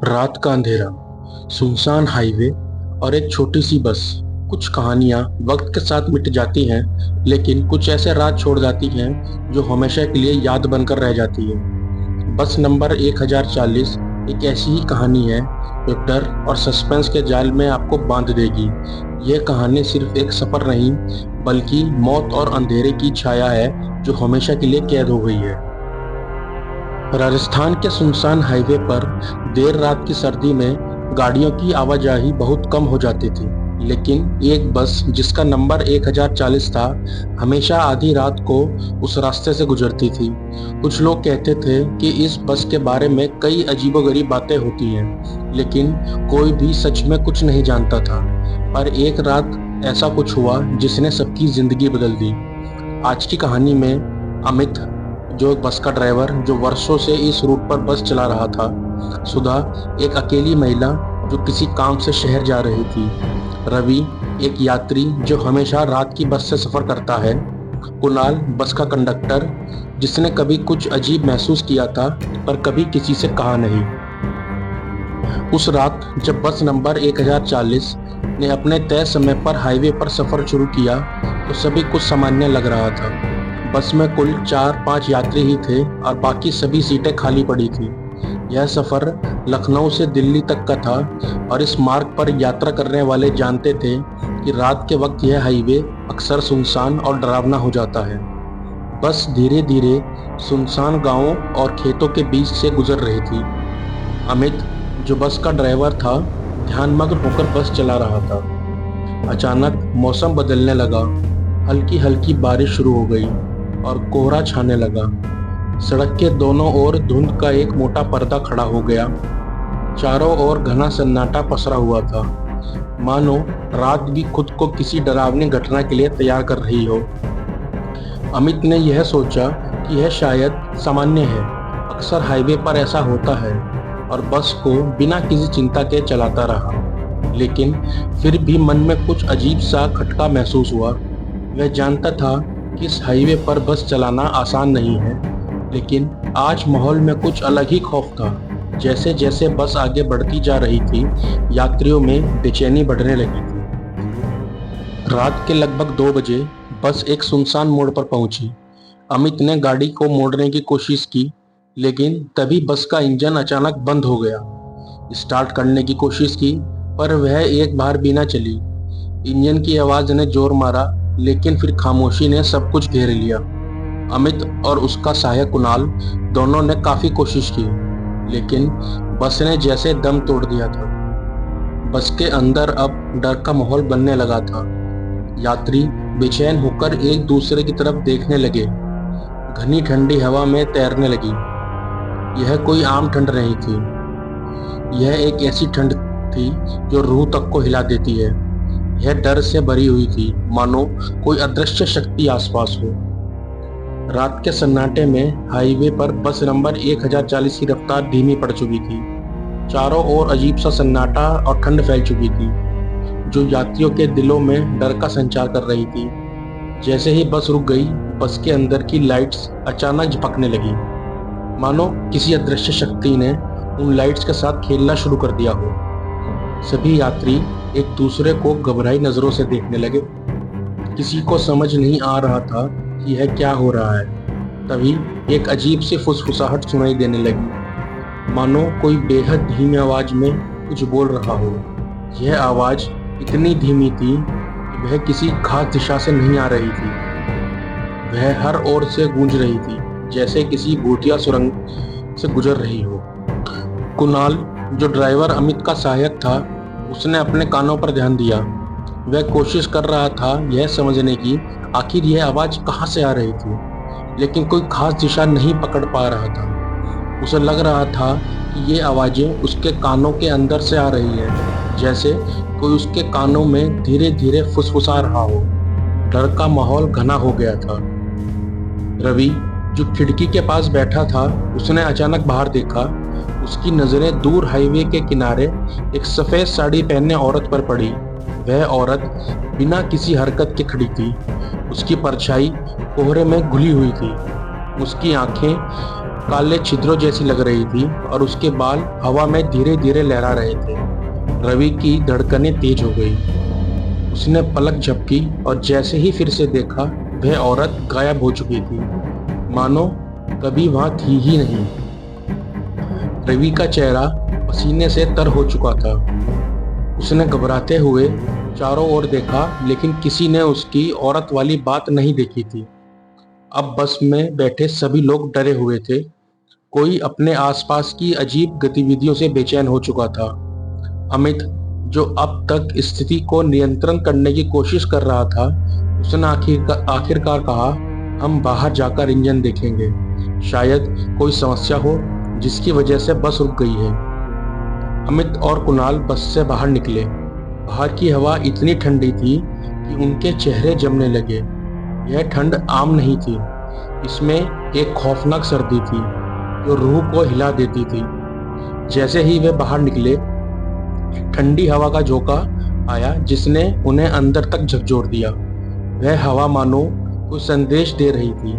रात का अंधेरा, सुनसान हाईवे और एक छोटी सी बस। कुछ कहानियां वक्त के साथ मिट जाती हैं, लेकिन कुछ ऐसे राज छोड़ जाती हैं जो हमेशा के लिए याद बनकर रह जाती है। बस नंबर 1040 एक ऐसी ही कहानी है जो डर और सस्पेंस के जाल में आपको बांध देगी। यह कहानी सिर्फ एक सफर नहीं, बल्कि मौत और अंधेरे की छाया है जो हमेशा के लिए कैद हो गई है। राजस्थान के सुनसान हाईवे पर देर रात की सर्दी में गाड़ियों की आवाजाही बहुत कम हो जाती थी, लेकिन एक बस जिसका नंबर 1040 था, हमेशा आधी रात को उस रास्ते से गुजरती थी। कुछ लोग कहते थे कि इस बस के बारे में कई अजीबोगरीब बातें होती हैं, लेकिन कोई भी सच में कुछ नहीं जानता था। पर एक रात ऐसा कुछ हुआ जिसने सबकी जिंदगी बदल दी। आज की कहानी में अमित, जो बस का ड्राइवर जो वर्षों से इस रूट पर बस चला रहा था, सुधा, एक अकेली महिला जो किसी काम से शहर जा रही थी, रवि, एक यात्री जो हमेशा रात की बस से सफर करता है, कुणाल, बस का कंडक्टर जिसने कभी कुछ अजीब महसूस किया था पर कभी किसी से कहा नहीं। उस रात जब बस नंबर 1040 ने अपने तय समय पर हाईवे पर सफर शुरू किया तो सभी कुछ सामान्य लग रहा था। बस में कुल 4-5 यात्री ही थे और बाकी सभी सीटें खाली पड़ी थी। यह सफर लखनऊ से दिल्ली तक का था और इस मार्ग पर यात्रा करने वाले जानते थे कि रात के वक्त यह हाईवे अक्सर सुनसान और डरावना हो जाता है। बस धीरे धीरे सुनसान गांवों और खेतों के बीच से गुजर रही थी। अमित, जो बस का ड्राइवर था, ध्यानमग्न होकर बस चला रहा था। अचानक मौसम बदलने लगा, हल्की हल्की बारिश शुरू हो गई और कोहरा छाने लगा। सड़क के दोनों ओर धुंध का एक मोटा पर्दा खड़ा हो गया। चारों ओर घना सन्नाटा पसरा हुआ था, मानो रात भी खुद को किसी डरावनी घटना के लिए तैयार कर रही हो। अमित ने यह सोचा कि यह शायद सामान्य है, अक्सर हाईवे पर ऐसा होता है, और बस को बिना किसी चिंता के चलाता रहा। लेकिन फिर भी मन में कुछ अजीब सा खटका महसूस हुआ। वह जानता था कि इस हाईवे पर बस चलाना आसान नहीं है, लेकिन आज माहौल में कुछ अलग ही खौफ था। जैसे जैसे बस आगे बढ़ती जा रही थी, यात्रियों में बेचैनी बढ़ने लगी थी। रात के लगभग 2 बजे बस एक सुनसान मोड़ पर पहुंची। अमित ने गाड़ी को मोड़ने की कोशिश की, लेकिन तभी बस का इंजन अचानक बंद हो गया। स्टार्ट करने की कोशिश की, पर वह एक बार भी न चली। इंजन की आवाज ने जोर मारा, लेकिन फिर खामोशी ने सब कुछ घेर लिया। अमित और उसका सहायक कुणाल दोनों ने काफी कोशिश की, लेकिन बस ने जैसे दम तोड़ दिया था। बस के अंदर अब डर का माहौल बनने लगा था। यात्री बेचैन होकर एक दूसरे की तरफ देखने लगे। घनी ठंडी हवा में तैरने लगी। यह कोई आम ठंड नहीं थी, यह एक ऐसी ठंड थी जो रूह तक को हिला देती है। यह डर से भरी हुई थी, मानो कोई अदृश्य शक्ति आसपास हो। रात के सन्नाटे में हाईवे पर बस नंबर 1040 की रफ्तार धीमी पड़ चुकी थी। चारों ओर अजीब सा सन्नाटा और ठंड फैल चुकी थी, जो यात्रियों के दिलों में डर का संचार कर रही थी। जैसे ही बस रुक गई, बस के अंदर की लाइट्स अचानक झपकने लगी, मानो किसी अदृश्य शक्ति ने उन लाइट्स के साथ खेलना शुरू कर दिया हो। सभी यात्री एक दूसरे को घबराई नजरों से देखने लगे। किसी को समझ नहीं आ रहा था कि यह क्या हो रहा है। तभी एक अजीब सी फुसफुसाहट सुनाई देने लगी, मानो कोई बेहद धीमी आवाज में कुछ बोल रहा हो। यह आवाज इतनी धीमी थी कि वह किसी खास दिशा से नहीं आ रही थी। वह हर ओर से गूंज रही थी, जैसे किसी भूतिया सुरंग से गुजर रही हो। कुणाल, जो ड्राइवर अमित का सहायक था, उसने अपने कानों पर ध्यान दिया। वह कोशिश कर रहा था यह समझने की आखिर यह आवाज कहाँ से आ रही थी, लेकिन कोई खास दिशा नहीं पकड़ पा रहा था। उसे लग रहा था कि ये आवाजें उसके कानों के अंदर से आ रही हैं, जैसे कोई उसके कानों में धीरे धीरे फुसफुसा रहा हो। डर का माहौल घना हो गया था। रवि, जो खिड़की के पास बैठा था, उसने अचानक बाहर देखा। उसकी नजरें दूर हाईवे के किनारे एक सफेद साड़ी पहने औरत पर पड़ी। वह औरत बिना किसी हरकत के खड़ी थी। उसकी परछाई कोहरे में घुली हुई थी। उसकी आंखें काले छिद्रों जैसी लग रही थी और उसके बाल हवा में धीरे धीरे लहरा रहे थे। रवि की धड़कनें तेज हो गई। उसने पलक झपकी और जैसे ही फिर से देखा, वह औरत गायब हो चुकी थी, मानो कभी वहां थी ही नहीं। रवि का चेहरा पसीने से तर हो चुका था। उसने घबराते हुए चारों ओर देखा, लेकिन किसी ने उसकी औरत वाली बात नहीं देखी थी। अब बस में बैठे सभी लोग डरे हुए थे। कोई अपने आसपास की अजीब गतिविधियों से बेचैन हो चुका था। अमित, जो अब तक स्थिति को नियंत्रण करने की कोशिश कर रहा था, उसने आखिरकार कहा, हम बाहर जाकर इंजन देखेंगे। शायद कोई समस्या हो जिसकी वजह से बस रुक गई है। अमित और कुणाल बस से बाहर निकले। बाहर की हवा इतनी ठंडी थी कि उनके चेहरे जमने लगे। यह ठंड आम नहीं थी, इसमें एक खौफनाक सर्दी थी जो रूह को हिला देती थी। जैसे ही वे बाहर निकले, ठंडी हवा का झोंका आया जिसने उन्हें अंदर तक झकझोर दिया। वह हवा मानो कोई संदेश दे रही थी,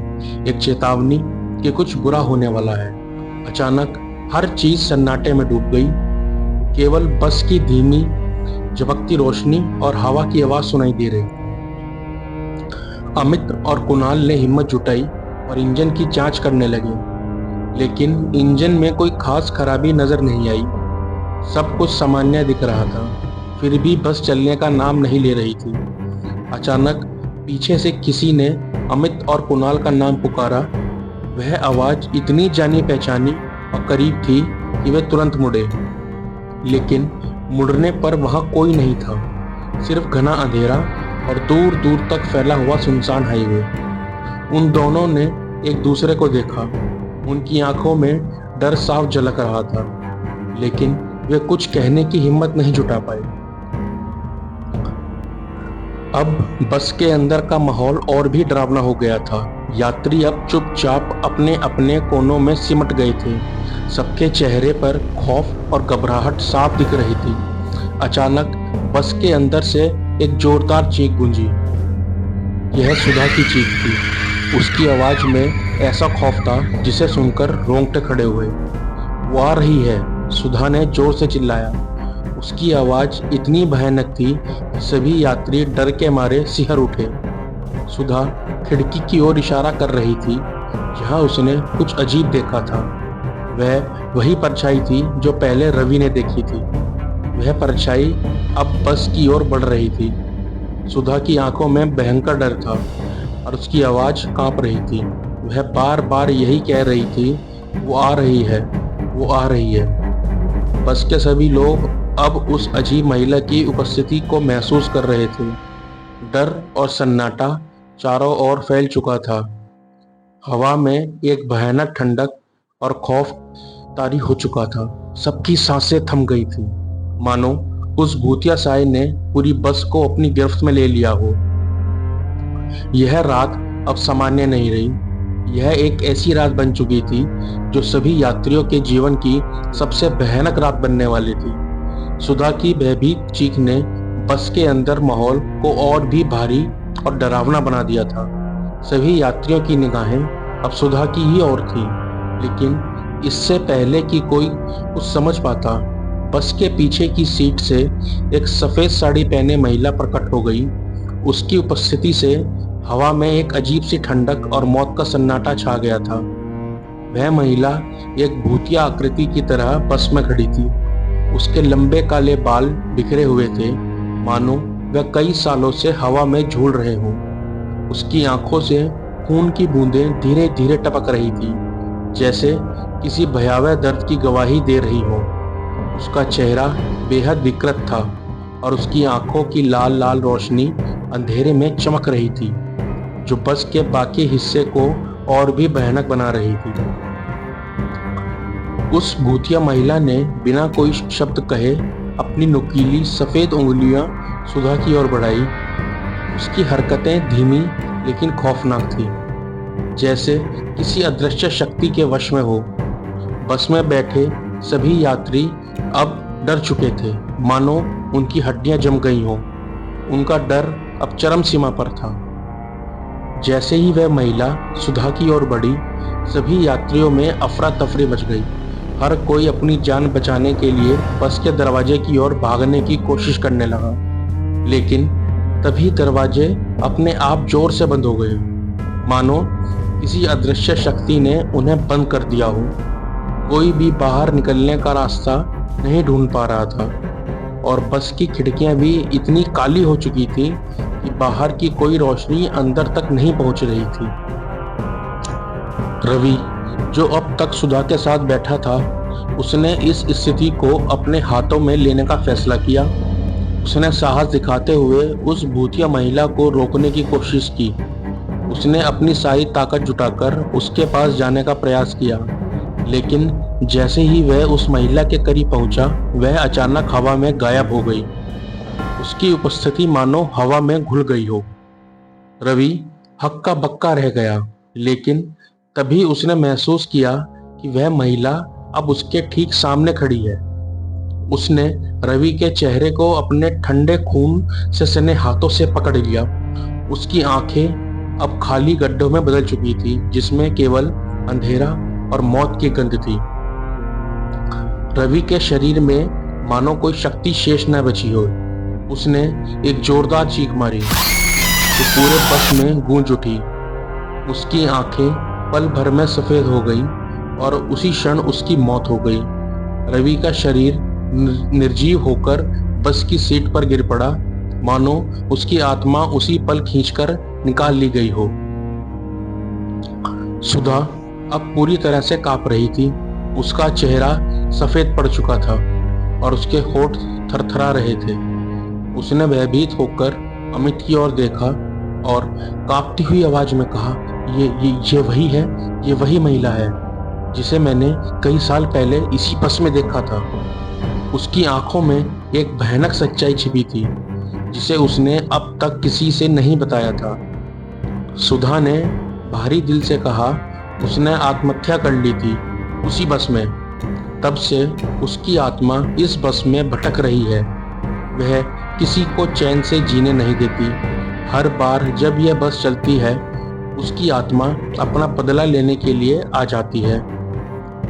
एक चेतावनी कि कुछ बुरा होने वाला है। अचानक हर चीज सन्नाटे में डूब गई। केवल बस की धीमी झपकती रोशनी और हवा की आवाज सुनाई दे रही। अमित और कुणाल ने हिम्मत जुटाई और इंजन की जांच करने लगे, लेकिन इंजन में कोई खास खराबी नजर नहीं आई। सब कुछ सामान्य दिख रहा था, फिर भी बस चलने का नाम नहीं ले रही थी। अचानक पीछे से किसी ने अमित और कुणाल का नाम पुकारा। वह आवाज इतनी जानी पहचानी और करीब थी कि वे तुरंत मुड़े, लेकिन मुड़ने पर वहां कोई नहीं था, सिर्फ घना अंधेरा और दूर दूर तक फैला हुआ सुनसान हाईवे। उन दोनों ने एक दूसरे को देखा। उनकी आंखों में डर साफ झलक रहा था, लेकिन वे कुछ कहने की हिम्मत नहीं जुटा पाए। अब बस के अंदर का माहौल और भी डरावना हो गया था। यात्री अब चुपचाप अपने अपने कोनों में सिमट गए थे। सबके चेहरे पर खौफ और घबराहट साफ दिख रही थी। अचानक बस के अंदर से एक जोरदार चीख गूंजी। यह सुधा की चीख थी। उसकी आवाज में ऐसा खौफ था जिसे सुनकर रोंगटे खड़े हुए। वो आ रही है, सुधा ने जोर से चिल्लाया। उसकी आवाज इतनी भयानक थी कि सभी यात्री डर के मारे सिहर उठे। सुधा खिड़की की ओर इशारा कर रही थी, जहां उसने कुछ अजीब देखा था। वह वही परछाई थी जो पहले रवि ने देखी थी। वह परछाई अब बस की ओर बढ़ रही थी। सुधा की आंखों में भयंकर डर था और उसकी आवाज कांप रही थी। वह बार बार यही कह रही थी, वो आ रही है, वो आ रही है। बस के सभी लोग अब उस अजीब महिला की उपस्थिति को महसूस कर रहे थे। डर और सन्नाटा चारों ओर फैल चुका था। हवा में एक भयानक ठंडक और खौफ तारी हो चुका था। सबकी सांसें थम गई थी, मानो उस भूतिया साय ने पूरी बस को अपनी गिरफ्त में ले लिया हो। यह रात अब सामान्य नहीं रही। यह एक ऐसी रात बन चुकी थी जो सभी यात्रियों के जीवन की सबसे भयानक रात बनने वाली थी। सुधा की भयभीत चीख ने बस के अंदर माहौल को और भी भारी और डरावना बना दिया था। सभी यात्रियों की निगाहें अब सुधा की ही ओर थी, लेकिन इससे पहले कि कोई कुछ समझ पाता, बस के पीछे की सीट से एक सफेद साड़ी पहने महिला प्रकट हो गई। उसकी उपस्थिति से हवा में एक अजीब सी ठंडक और मौत का सन्नाटा छा गया था। वह महिला एक भूतिया आकृति की तरह बस में खड़ी थी। उसके लंबे काले बाल बिखरे हुए थे, मानो वह कई सालों से हवा में झूल रहे हों। उसकी आंखों से खून की बूंदें धीरे धीरे टपक रही थी, जैसे किसी भयावह दर्द की गवाही दे रही हो। उसका चेहरा बेहद विकृत था और उसकी आंखों की लाल लाल रोशनी अंधेरे में चमक रही थी, जो बस के बाकी हिस्से को और भी भयानक बना रही थी। उस भूतिया महिला ने बिना कोई शब्द कहे अपनी नुकीली सफेद उंगलियां सुधा की ओर बढ़ाई। उसकी हरकतें धीमी लेकिन खौफनाक थी, जैसे किसी अदृश्य शक्ति के वश में हो। बस में बैठे सभी यात्री अब डर चुके थे, मानो उनकी हड्डियां जम गई हों। उनका डर अब चरम सीमा पर था। जैसे ही वह महिला सुधा की ओर बढ़ी, सभी यात्रियों में अफरा तफरी मच गई। हर कोई अपनी जान बचाने के लिए बस के दरवाजे की ओर भागने की कोशिश करने लगा, लेकिन तभी दरवाजे अपने आप जोर से बंद हो गए, मानो किसी अदृश्य शक्ति ने उन्हें बंद कर दिया हो। कोई भी बाहर निकलने का रास्ता नहीं ढूंढ पा रहा था और बस की खिड़कियां भी इतनी काली हो चुकी थी कि बाहर की कोई रोशनी अंदर तक नहीं पहुंच रही थी। रवि, जो अब तक सुधा के साथ बैठा था, उसने इस स्थिति को अपने हाथों में लेने का फैसला किया। उसने साहस दिखाते हुए उस भूतिया महिला को रोकने की कोशिश की। उसने अपनी सारी ताकत जुटाकर उसके पास जाने का प्रयास किया, लेकिन जैसे ही वह उस महिला के करीब पहुंचा, वह अचानक हवा में गायब हो गई। उसकी उपस्थिति मानो हवा में घुल गई हो। रवि हक्का बक्का रह गया, लेकिन तभी उसने महसूस किया कि वह महिला अब उसके ठीक सामने खड़ी है। उसने रवि के चेहरे को अपने ठंडे खून से सने हाथों से पकड़ लिया। उसकी आंखें अब खाली गड्ढों में बदल चुकी थी, जिसमें केवल अंधेरा और मौत की गंध थी। रवि के शरीर में मानो कोई शक्ति शेष न बची हो। उसने एक जोरदार चीख मारी जो पूरे बस में गूंज उठी। उसकी आंखें पल भर में सफेद हो गई और उसी क्षण उसकी मौत हो गई। रवि का शरीर निर्जीव होकर बस की सीट पर गिर पड़ा, मानो उसकी आत्मा उसी पल खींचकर निकाल ली गई हो। सुधा अब पूरी तरह से कांप रही थी। उसका चेहरा सफेद पड़ चुका था और उसके होंठ थरथरा रहे थे। उसने भयभीत होकर अमित की ओर देखा और कांपती हुई आवाज में कहा, ये वही है, ये वही महिला है जिसे मैंने कई साल पहले इसी बस में देखा था। उसकी आंखों में एक भयानक सच्चाई छिपी थी जिसे उसने अब तक किसी से नहीं बताया था। सुधा ने भारी दिल से कहा, उसने आत्महत्या कर ली थी उसी बस में। तब से उसकी आत्मा इस बस में भटक रही है। वह किसी को चैन से जीने नहीं देती। हर बार जब यह बस चलती है, उसकी आत्मा अपना बदला लेने के लिए आ जाती है।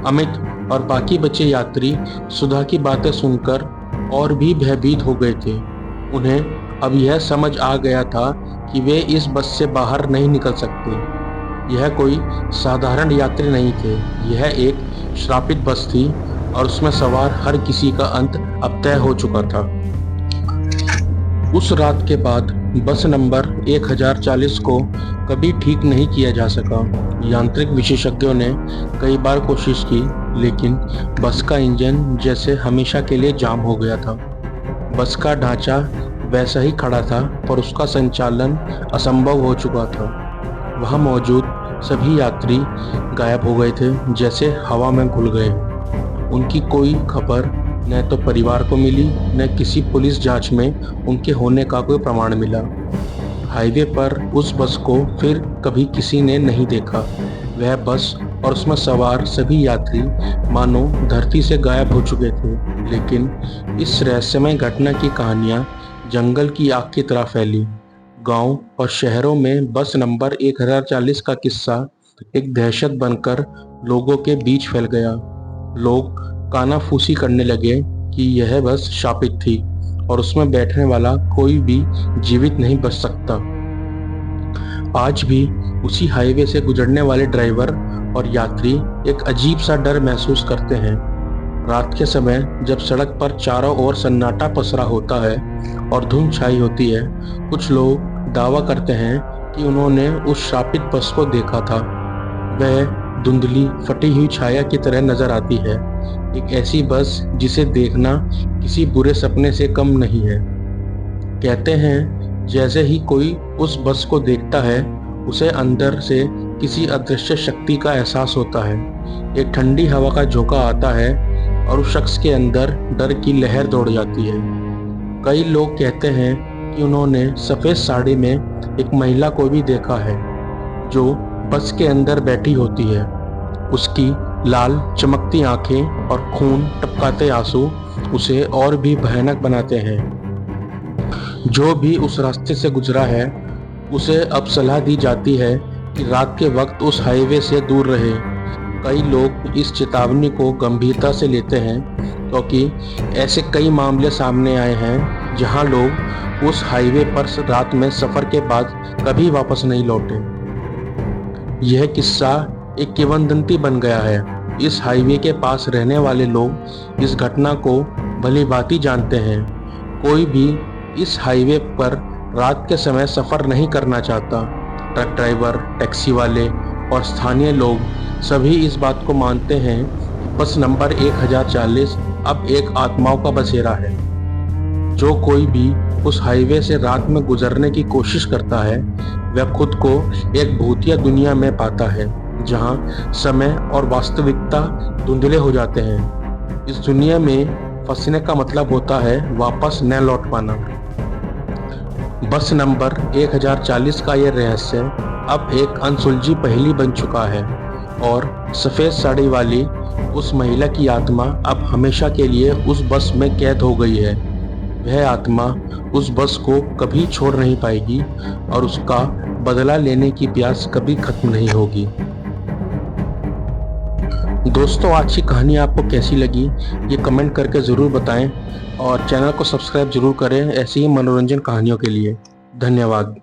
अमित और बाकी बचे यात्री सुधा की बातें सुनकर और भी भयभीत हो गए थे। उन्हें अब यह समझ आ गया था कि वे इस बस से बाहर नहीं निकल सकते। यह कोई साधारण यात्री नहीं थे, यह एक श्रापित बस थी और उसमें सवार हर किसी का अंत अब तय हो चुका था। उस रात के बाद बस नंबर 1040 को कभी ठीक नहीं किया जा सका। यांत्रिक विशेषज्ञों ने कई बार कोशिश की, लेकिन बस का इंजन जैसे हमेशा के लिए जाम हो गया था। बस का ढांचा वैसा ही खड़ा था, पर उसका संचालन असंभव हो चुका था। वहां मौजूद सभी यात्री गायब हो गए थे, जैसे हवा में घुल गए। उनकी कोई खबर न तो परिवार को मिली, न किसी पुलिस जांच में उनके होने का कोई प्रमाण मिला। हाईवे पर उस बस को फिर कभी किसी ने नहीं देखा। वह बस और उसमें सवार सभी यात्री मानो धरती से गायब हो चुके थे। लेकिन इस रहस्यमय घटना की कहानियां जंगल की आग की तरह फैली। गांव और शहरों में बस नंबर 1040 का किस्सा एक दहशत बनकर लोगों के बीच फैल गया। लोग कानाफूसी करने लगे कि यह बस शापित थी और उसमें बैठने वाला कोई भी जीवित नहीं बच सकता। आज भी उसी हाईवे से गुजरने वाले ड्राइवर और यात्री एक अजीब सा डर महसूस करते हैं। रात के समय जब सड़क पर चारों ओर सन्नाटा पसरा होता है और धुंध छाई होती है, कुछ लोग दावा करते हैं कि उन्होंने उस शापित बस को देखा था। वह धुंधली फटी हुई छाया की तरह नजर आती है, एक ऐसी बस जिसे देखना किसी बुरे सपने से कम नहीं है। कहते हैं जैसे ही कोई उस बस को देखता है, उसे अंदर से किसी अदृश्य शक्ति का एहसास होता है। एक ठंडी हवा का झोंका आता है और उस शख्स के अंदर डर की लहर दौड़ जाती है। कई लोग कहते हैं कि उन्होंने सफ़ेद साड़ी में एक महिला को भी देखा है जो बस के अंदर बैठी होती है। उसकी लाल चमकती आंखें और खून टपकाते आंसू उसे और भी भयानक बनाते हैं। जो भी उस रास्ते से गुजरा है, उसे अब सलाह दी जाती है कि रात के वक्त उस हाईवे से दूर रहे। कई लोग इस चेतावनी को गंभीरता से लेते हैं क्योंकि ऐसे कई मामले सामने आए हैं जहां लोग उस हाईवे पर रात में सफर के बाद कभी वापस नहीं लौटे। यह किस्सा एक किंवदंती बन गया है। इस हाईवे के पास रहने वाले लोग इस घटना को भली-भांति जानते हैं। कोई भी इस हाईवे पर रात के समय सफर नहीं करना चाहता। ट्रक ड्राइवर, टैक्सी वाले और स्थानीय लोग सभी इस बात को मानते हैं कि बस नंबर 1040 अब एक आत्माओं का बसेरा है। जो कोई भी उस हाईवे से रात में गुजरने की कोशिश करता है वह खुद को एक भूतिया दुनिया में पाता है जहां समय और वास्तविकता धुंधले हो जाते हैं। इस दुनिया में फंसने का मतलब होता है वापस न लौट पाना। बस नंबर 1040 का यह रहस्य अब एक अनसुलझी पहेली बन चुका है और सफ़ेद साड़ी वाली उस महिला की आत्मा अब हमेशा के लिए उस बस में कैद हो गई है। वह आत्मा उस बस को कभी छोड़ नहीं पाएगी और उसका बदला लेने की प्यास कभी खत्म नहीं होगी। दोस्तों, आज की कहानी आपको कैसी लगी ये कमेंट करके ज़रूर बताएं और चैनल को सब्सक्राइब ज़रूर करें ऐसी ही मनोरंजन कहानियों के लिए। धन्यवाद।